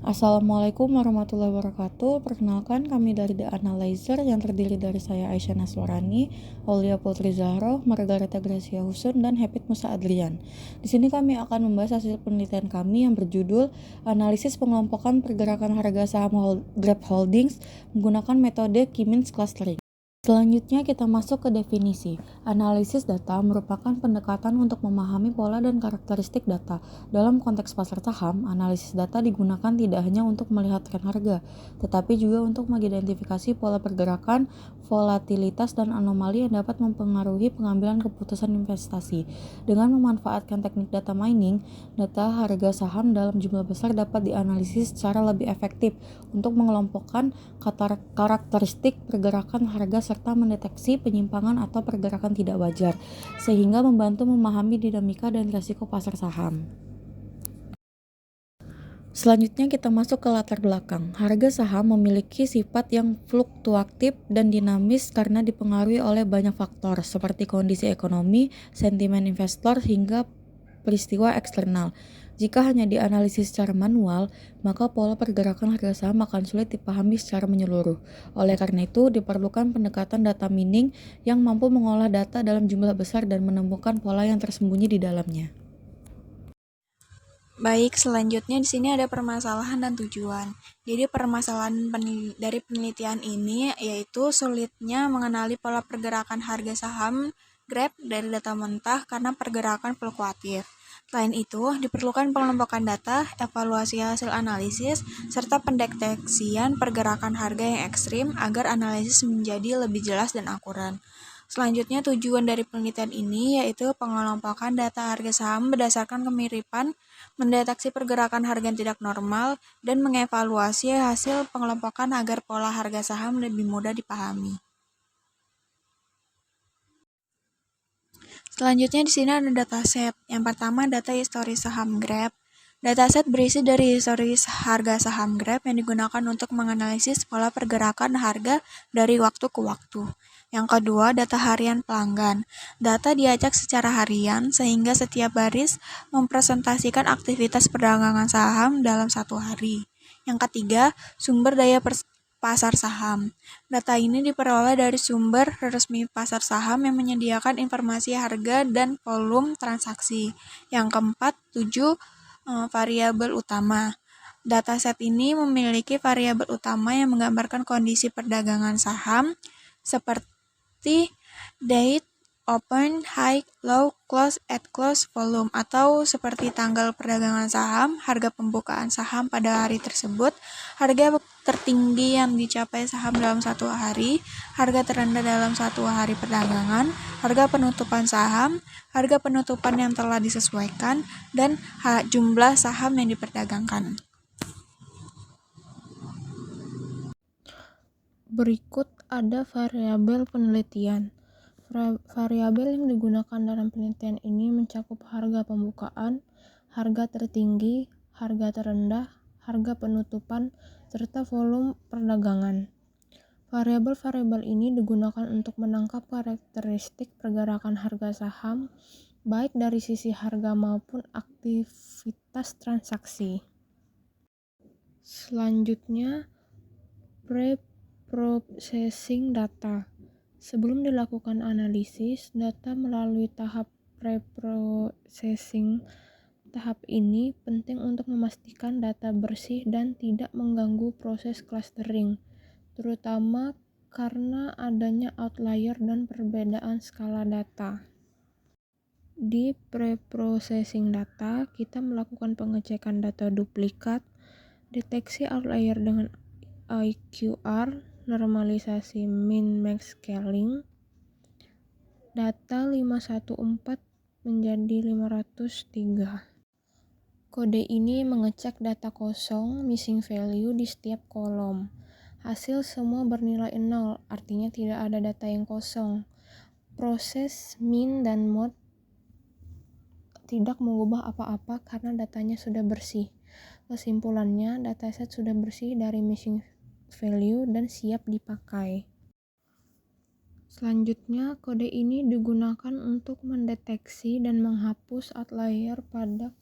Assalamualaikum warahmatullahi wabarakatuh. Perkenalkan, kami dari The Analyzer yang terdiri dari saya Aisyah Naswarani, Aulia Putri Zahro, Margareta Gracia Husun, dan Hepit Musa Adrian. Di sini kami akan membahas hasil penelitian kami yang berjudul Analisis Pengelompokan Pergerakan Harga Saham Grab Holdings menggunakan metode Kimins Clustering. Selanjutnya kita masuk ke definisi. Analisis data merupakan pendekatan untuk memahami pola dan karakteristik data. Dalam konteks pasar saham, analisis data digunakan tidak hanya untuk melihat tren harga, tetapi juga untuk mengidentifikasi pola pergerakan, volatilitas, dan anomali yang dapat mempengaruhi pengambilan keputusan investasi. Dengan memanfaatkan teknik data mining, data harga saham dalam jumlah besar dapat dianalisis secara lebih efektif untuk mengelompokkan karakteristik pergerakan harga serta mendeteksi penyimpangan atau pergerakan tidak wajar, sehingga membantu memahami dinamika dan risiko pasar saham. Selanjutnya kita masuk ke latar belakang. Harga saham memiliki sifat yang fluktuatif dan dinamis karena dipengaruhi oleh banyak faktor seperti kondisi ekonomi, sentimen investor, hingga peristiwa eksternal. Jika hanya dianalisis secara manual, maka pola pergerakan harga saham akan sulit dipahami secara menyeluruh. Oleh karena itu, diperlukan pendekatan data mining yang mampu mengolah data dalam jumlah besar dan menemukan pola yang tersembunyi di dalamnya. Baik, selanjutnya di sini ada permasalahan dan tujuan. Jadi permasalahan dari penelitian ini yaitu sulitnya mengenali pola pergerakan harga saham Grab dari data mentah karena pergerakan fluktuatif. Selain itu, diperlukan pengelompokan data, evaluasi hasil analisis, serta pendeteksian pergerakan harga yang ekstrim agar analisis menjadi lebih jelas dan akurat. Selanjutnya, tujuan dari penelitian ini yaitu pengelompokan data harga saham berdasarkan kemiripan, mendeteksi pergerakan harga yang tidak normal, dan mengevaluasi hasil pengelompokan agar pola harga saham lebih mudah dipahami. Selanjutnya di sini ada dataset. Yang pertama, data histori saham Grab. Dataset berisi dari historis harga saham Grab yang digunakan untuk menganalisis pola pergerakan harga dari waktu ke waktu. Yang kedua, data harian pelanggan. Data diacak secara harian sehingga setiap baris mempresentasikan aktivitas perdagangan saham dalam satu hari. Yang ketiga, sumber daya pasar saham. Data ini diperoleh dari sumber resmi pasar saham yang menyediakan informasi harga dan volume transaksi. Yang keempat, 7 variabel utama. Dataset ini memiliki variabel utama yang menggambarkan kondisi perdagangan saham seperti date, open, high, low, close, at close, volume, atau seperti tanggal perdagangan saham, harga pembukaan saham pada hari tersebut, harga tertinggi yang dicapai saham dalam satu hari, harga terendah dalam satu hari perdagangan, harga penutupan saham, harga penutupan yang telah disesuaikan, dan jumlah saham yang diperdagangkan. Berikut ada variabel penelitian. Variabel yang digunakan dalam penelitian ini mencakup harga pembukaan, harga tertinggi, harga terendah, harga penutupan, serta volume perdagangan. Variabel-variabel ini digunakan untuk menangkap karakteristik pergerakan harga saham, baik dari sisi harga maupun aktivitas transaksi. Selanjutnya, pre-processing data. Sebelum dilakukan analisis, data melalui tahap pre-processing. Tahap ini penting untuk memastikan data bersih dan tidak mengganggu proses clustering, terutama karena adanya outlier dan perbedaan skala data. Di pre-processing data, kita melakukan pengecekan data duplikat, deteksi outlier dengan IQR, normalisasi min-max scaling, data 514 menjadi 503. Kode ini mengecek data kosong, missing value di setiap kolom. Hasil semua bernilai 0, artinya tidak ada data yang kosong. Proses min dan mod tidak mengubah apa-apa karena datanya sudah bersih. Kesimpulannya, dataset sudah bersih dari missing value dan siap dipakai. Selanjutnya, kode ini digunakan untuk mendeteksi dan menghapus outlier pada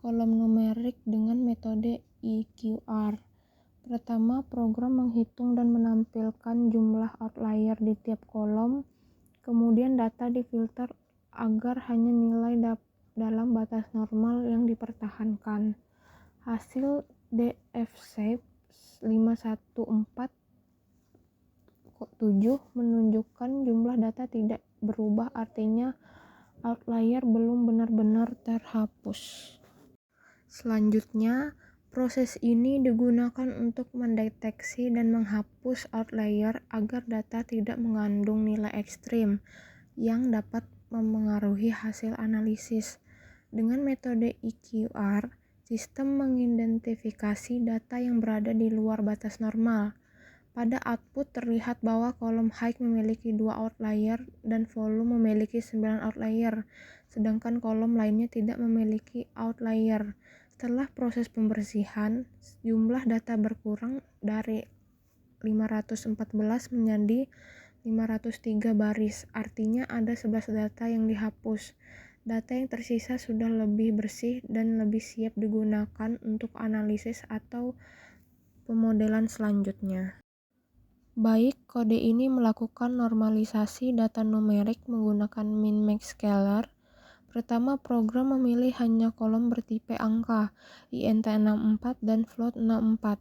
kolom numerik dengan metode EQR. Pertama, program menghitung dan menampilkan jumlah outlier di tiap kolom. Kemudian data difilter agar hanya nilai dalam batas normal yang dipertahankan. Hasil DF-Shape 5147 menunjukkan jumlah data tidak berubah, artinya outlier belum benar-benar terhapus. Selanjutnya, proses ini digunakan untuk mendeteksi dan menghapus outlier agar data tidak mengandung nilai ekstrim yang dapat memengaruhi hasil analisis. Dengan metode EQR, sistem mengidentifikasi data yang berada di luar batas normal. Pada output terlihat bahwa kolom height memiliki 2 outlier dan volume memiliki 9 outlier, sedangkan kolom lainnya tidak memiliki outlier. Setelah proses pembersihan, jumlah data berkurang dari 514 menjadi 503 baris, artinya ada 11 data yang dihapus. Data yang tersisa sudah lebih bersih dan lebih siap digunakan untuk analisis atau pemodelan selanjutnya. Baik, kode ini melakukan normalisasi data numerik menggunakan min-max scalar. Pertama, program memilih hanya kolom bertipe angka, int64 dan float64.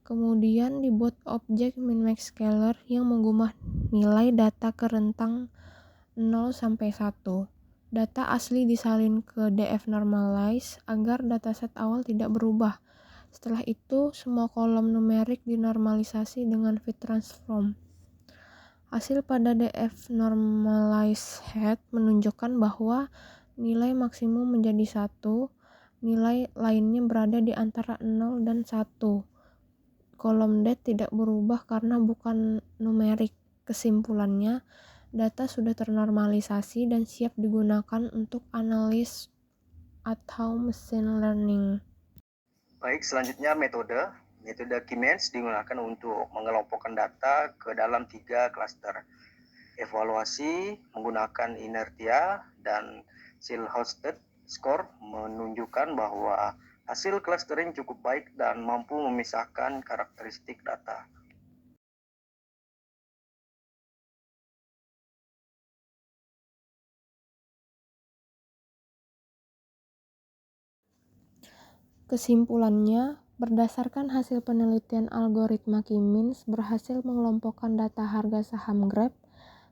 Kemudian dibuat objek min-max scalar yang menggumah nilai data ke rentang 0 sampai 1. Data asli disalin ke df normalize agar dataset awal tidak berubah. Setelah itu, semua kolom numerik dinormalisasi dengan fit transform. Hasil pada df normalize head menunjukkan bahwa nilai maksimum menjadi 1, nilai lainnya berada di antara 0 dan 1. Kolom det tidak berubah karena bukan numerik. Kesimpulannya, data sudah ternormalisasi dan siap digunakan untuk analis atau machine learning. Baik, selanjutnya metode K-means digunakan untuk mengelompokkan data ke dalam 3 klaster. Evaluasi menggunakan inertia dan Shell-hosted score menunjukkan bahwa hasil clustering cukup baik dan mampu memisahkan karakteristik data. Kesimpulannya, berdasarkan hasil penelitian algoritma K-means berhasil mengelompokkan data harga saham Grab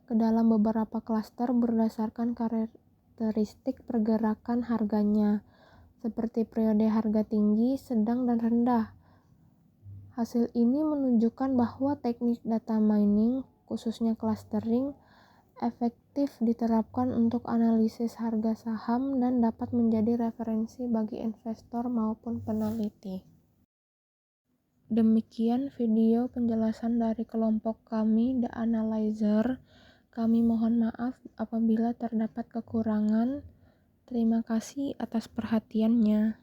ke dalam beberapa klaster berdasarkan karakteristik pergerakan harganya, seperti periode harga tinggi, sedang, dan rendah. Hasil ini menunjukkan bahwa teknik data mining, khususnya clustering, efektif diterapkan untuk analisis harga saham dan dapat menjadi referensi bagi investor maupun peneliti. Demikian video penjelasan dari kelompok kami, The Analyzer. Kami mohon maaf apabila terdapat kekurangan. Terima kasih atas perhatiannya.